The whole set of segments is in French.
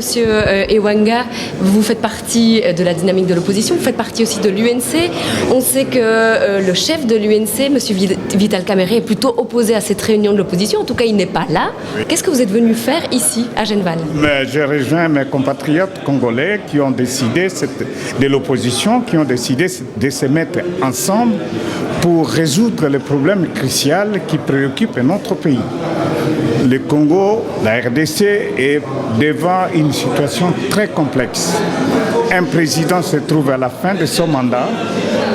Monsieur Ewanga, vous faites partie de la dynamique de l'opposition, vous faites partie aussi de l'UNC. On sait que le chef de l'UNC, Monsieur Vital Kamerhe, est plutôt opposé à cette réunion de l'opposition. En tout cas, il n'est pas là. Qu'est-ce que vous êtes venu faire ici, à Genval? Mais j'ai rejoint mes compatriotes congolais qui ont décidé, de l'opposition, qui ont décidé de se mettre ensemble pour résoudre les problèmes cruciaux qui préoccupent notre pays. Le Congo, la RDC, est devant une situation très complexe. Un président se trouve à la fin de son mandat,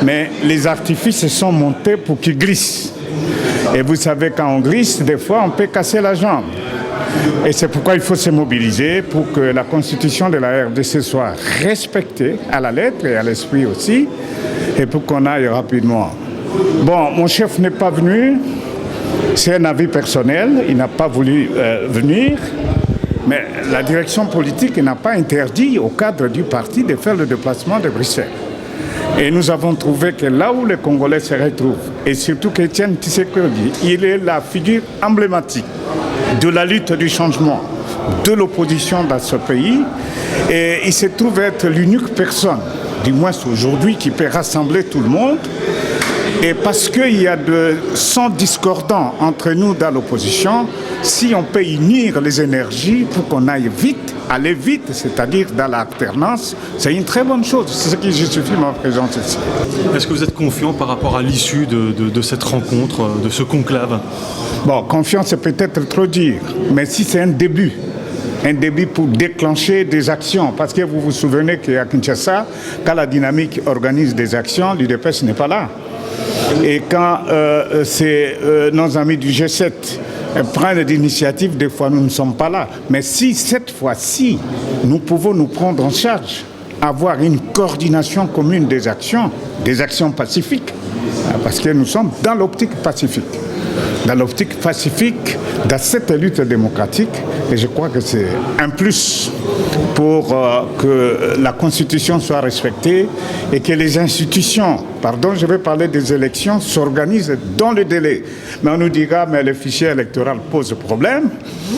mais les artifices sont montés pour qu'il glisse. Et vous savez, quand on glisse, des fois, on peut casser la jambe. Et c'est pourquoi il faut se mobiliser pour que la constitution de la RDC soit respectée à la lettre et à l'esprit aussi, et pour qu'on aille rapidement. Bon, mon chef n'est pas venu, c'est un avis personnel, il n'a pas voulu venir, mais la direction politique n'a pas interdit au cadre du parti de faire le déplacement de Bruxelles. Et nous avons trouvé que là où les Congolais se retrouvent, et surtout qu'Étienne Tshisekedi, il est la figure emblématique de la lutte du changement, de l'opposition dans ce pays, et il se trouve être l'unique personne, du moins aujourd'hui, qui peut rassembler tout le monde. Et parce qu'il y a de sons discordants entre nous dans l'opposition, si on peut unir les énergies pour qu'on aille vite, aller vite, c'est-à-dire dans l'alternance, c'est une très bonne chose. C'est ce qui justifie ma présence ici. Est-ce que vous êtes confiant par rapport à l'issue de cette rencontre, de ce conclave? Bon, confiance, c'est peut-être trop dire, mais si c'est un début pour déclencher des actions. Parce que vous vous souvenez qu'à Kinshasa, quand la dynamique organise des actions, l'UDPS n'est pas là. Et quand nos amis du G7 prennent des initiatives, des fois nous ne sommes pas là. Mais si cette fois-ci, nous pouvons nous prendre en charge, avoir une coordination commune des actions pacifiques, parce que nous sommes dans l'optique pacifique. Dans l'optique pacifique, dans cette lutte démocratique, et je crois que c'est un plus pour que la Constitution soit respectée et que les institutions, je vais parler des élections, s'organisent dans le délai. Mais on nous dira, mais le fichier électoral pose problème,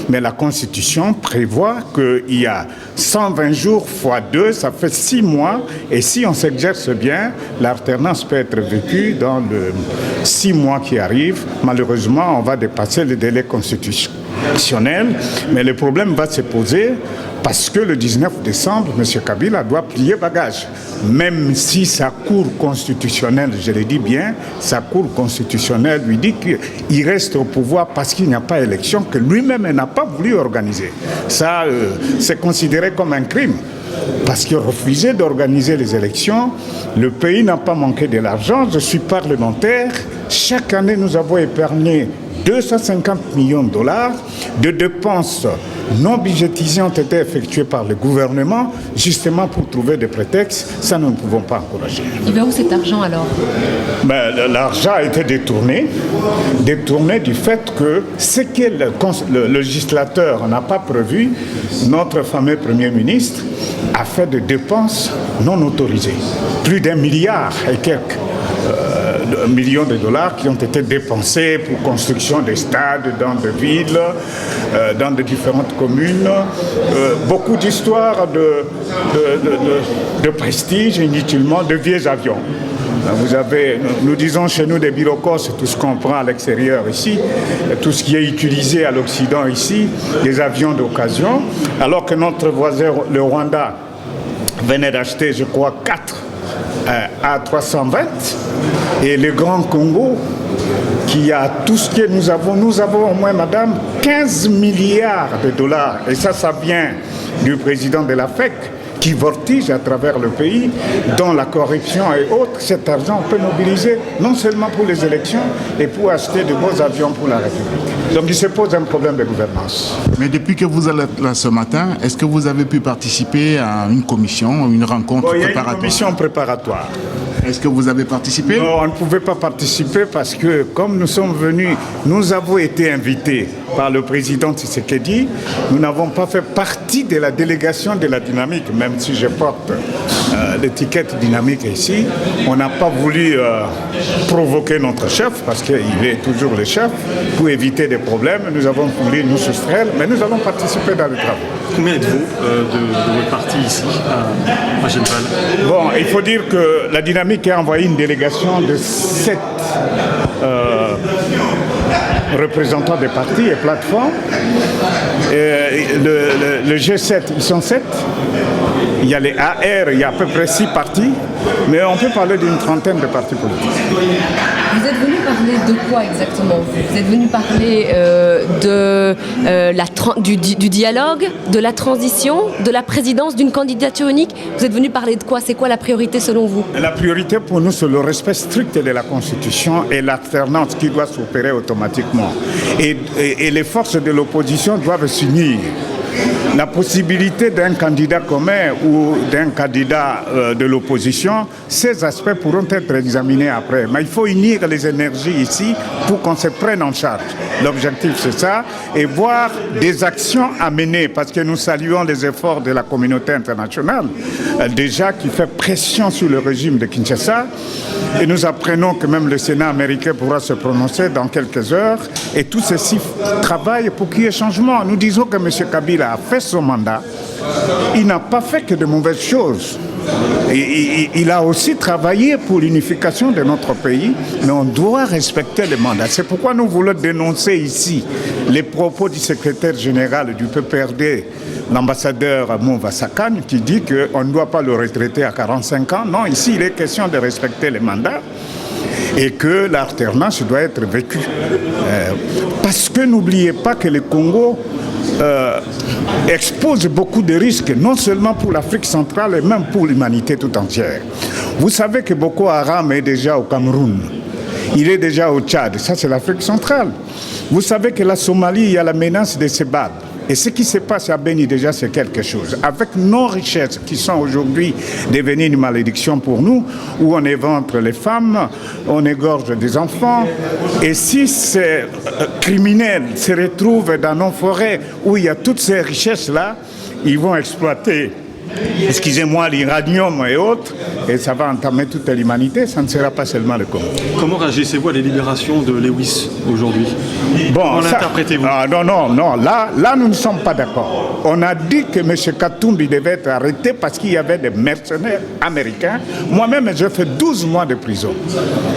mais la Constitution prévoit qu'il y a 120 jours fois 2, ça fait 6 mois, et si on s'exerce bien, l'alternance peut être vécue dans les 6 mois qui arrivent. Malheureusement, on va dépasser le délai constitutionnel, mais le problème va se poser parce que le 19 décembre, M. Kabila doit plier bagage. Même si sa cour constitutionnelle, je le dis bien, sa cour constitutionnelle lui dit qu'il reste au pouvoir parce qu'il n'y a pas élection, que lui-même n'a pas voulu organiser. Ça, c'est considéré comme un crime. Parce qu'il refusait d'organiser les élections, le pays n'a pas manqué de l'argent, je suis parlementaire, chaque année nous avons épargné 250 millions de dollars de dépenses non budgétisées ont été effectuées par le gouvernement, justement pour trouver des prétextes. Ça, nous ne pouvons pas encourager. Il va où cet argent alors? L'argent a été détourné du fait que ce que le législateur n'a pas prévu, notre fameux Premier ministre a fait des dépenses non autorisées. Plus d'1 milliard et quelques millions de dollars qui ont été dépensés pour construction des stades dans des villes, dans de différentes communes. Beaucoup d'histoires de prestige, inutilement, de vieux avions. Nous disons chez nous des birocos, tout ce qu'on prend à l'extérieur ici, tout ce qui est utilisé à l'Occident ici, des avions d'occasion, alors que notre voisin, le Rwanda, venait d'acheter, je crois, 4 A320, et le Grand Congo, qui a tout ce que nous avons au moins, madame, 15 milliards de dollars, et ça vient du président de la FEC, qui voltige à travers le pays, dont la corruption et autres. Cet argent, on peut mobiliser non seulement pour les élections, et pour acheter de beaux avions pour la République. Donc il se pose un problème de gouvernance. Mais depuis que vous êtes là ce matin, est-ce que vous avez pu participer à une commission, une rencontre préparatoire? Il y a une commission préparatoire. Est-ce que vous avez participé? Non, on ne pouvait pas participer parce que, comme nous sommes venus, nous avons été invités par le président Tshisekedi, nous n'avons pas fait partie de la délégation de la dynamique, même si je porte l'étiquette dynamique ici, on n'a pas voulu provoquer notre chef, parce qu'il est toujours le chef, pour éviter des problèmes. Nous avons voulu nous soustraire, mais nous allons participer dans les travaux. Combien êtes-vous de votre parti ici à Genval? Bon, il faut dire que la dynamique a envoyé une délégation de 7 représentants des partis et plateformes. Le G7, ils sont 7. Il y a les AR, il y a à peu près 6 partis, mais on peut parler d'une trentaine de partis politiques. Vous êtes venu parler de quoi exactement? Vous êtes venu parler du dialogue, de la transition, de la présidence, d'une candidature unique. Vous êtes venu parler de quoi? C'est quoi la priorité selon vous? La priorité pour nous, c'est le respect strict de la Constitution et l'alternance qui doit s'opérer automatiquement. Et les forces de l'opposition doivent s'unir. La possibilité d'un candidat commun ou d'un candidat de l'opposition, ces aspects pourront être examinés après. Mais il faut unir les énergies ici pour qu'on se prenne en charge. L'objectif, c'est ça, et voir des actions à mener, parce que nous saluons les efforts de la communauté internationale, déjà qui fait pression sur le régime de Kinshasa, et nous apprenons que même le Sénat américain pourra se prononcer dans quelques heures, et tout ceci travaille pour qu'il y ait changement. Nous disons que M. Kabila a fait son mandat, il n'a pas fait que de mauvaises choses. Il a aussi travaillé pour l'unification de notre pays, mais on doit respecter le mandat. C'est pourquoi nous voulons dénoncer ici les propos du secrétaire général du PPRD, l'ambassadeur Mouva Sakan, qui dit qu'on ne doit pas le retraiter à 45 ans. Non, ici, il est question de respecter le mandat et que l'alternance doit être vécue. Parce que n'oubliez pas que le Congo expose beaucoup de risques, non seulement pour l'Afrique centrale, mais même pour l'humanité tout entière. Vous savez que Boko Haram est déjà au Cameroun. Il est déjà au Tchad. Ça, c'est l'Afrique centrale. Vous savez que la Somalie, il y a la menace de Sebab. Et ce qui se passe à Beni, déjà, c'est quelque chose. Avec nos richesses qui sont aujourd'hui devenues une malédiction pour nous, où on éventre les femmes, on égorge des enfants. Et si ces criminels se retrouvent dans nos forêts, où il y a toutes ces richesses-là, ils vont exploiter, excusez-moi, l'uranium et autres, et ça va entamer toute l'humanité, ça ne sera pas seulement le Congo. Comment réagissez-vous à la libération de Lewis aujourd'hui? Bon, comment l'interprétez-vous? Non, là nous ne sommes pas d'accord. On a dit que M. Katumbi devait être arrêté parce qu'il y avait des mercenaires américains. Moi-même, j'ai fait 12 mois de prison.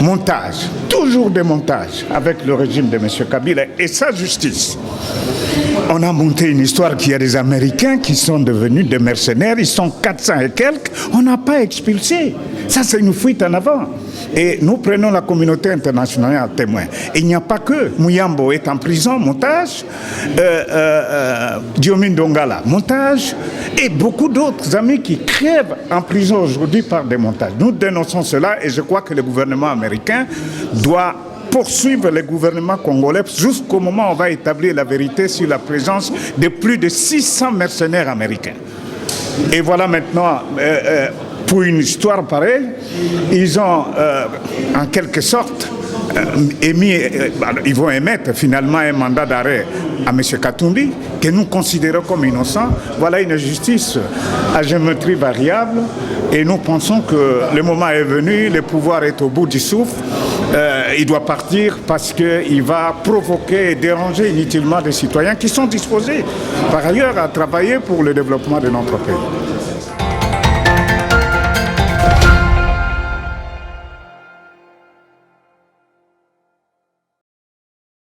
Montage, toujours des montages avec le régime de M. Kabila et sa justice. On a monté une histoire qu'il y a des Américains qui sont devenus des mercenaires, ils sont 400 et quelques, on n'a pas expulsé. Ça, c'est une fuite en avant. Et nous prenons la communauté internationale à témoin. Et il n'y a pas que Muyambo est en prison, montage, Diomin Dongala, montage, et beaucoup d'autres amis qui crèvent en prison aujourd'hui par des montages. Nous dénonçons cela et je crois que le gouvernement américain doit poursuivre le gouvernement congolais jusqu'au moment où on va établir la vérité sur la présence de plus de 600 mercenaires américains. Et voilà maintenant, pour une histoire pareille, ils ont en quelque sorte ils vont émettre finalement un mandat d'arrêt à M. Katumbi, que nous considérons comme innocent. Voilà une justice à géométrie variable et nous pensons que le moment est venu, le pouvoir est au bout du souffle. Il doit partir parce qu'il va provoquer et déranger inutilement des citoyens qui sont disposés par ailleurs à travailler pour le développement de notre pays.